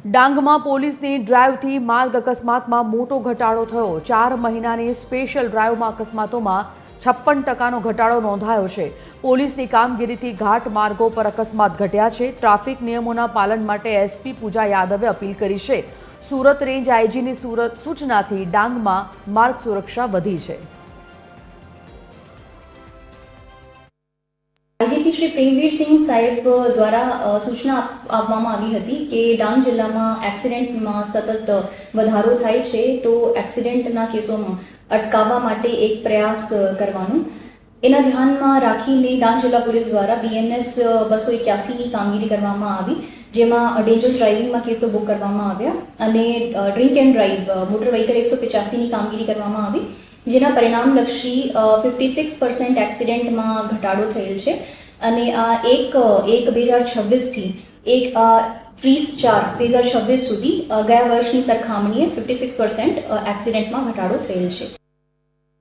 ડાંગમાં પોલીસની ડ્રાઈવથી માર્ગ અકસ્માતમાં મોટો ઘટાડો થયો। 4 મહિનાની સ્પેશિયલ ડ્રાઈવમાં અકસ્માતોમાં 56% ઘટાડો નોંધાયો છે। પોલીસની કામગીરીથી ઘાટ માર્ગો પર અકસ્માત ઘટ્યા છે। ટ્રાફિક નિયમોના પાલન માટે એસપી પૂજા યાદવે અપીલ કરી છે। સુરત રેન્જ આઈજીની સૂચનાથી ડાંગમાં માર્ગ સુરક્ષા વધી છે। आईजीपी श्री प्रेमवीर सिंह साहेब द्वारा सूचना आपवामां आवी हती के डांग जिल्लामां एक्सिडेंटमां सतत वधारो थाय छे, तो एक्सिडेंटना केसोमां अटकाववा माटे एक प्रयास करवानो एना ध्यानमां राखीने डांग जिल्ला पोलीस द्वारा BNS 281 ની કામગીરી કરવામાં આવી, જેમાં ડેન્જરસ ડ્રાઇવિંગમાં કેસો બુક કરવામાં આવ્યા અને drink and drive motor vehicle 185 ની કામગીરી કરવામાં આવી, જેના પરિણામલક્ષી 56% એક્સિડન્ટમાં ઘટાડો થયેલ છે અને આ 1/2026 થી 30/4/2026 સુધી ગયા વર્ષની સરખામણીએ 56% એક્સિડન્ટમાં ઘટાડો થયેલ છે।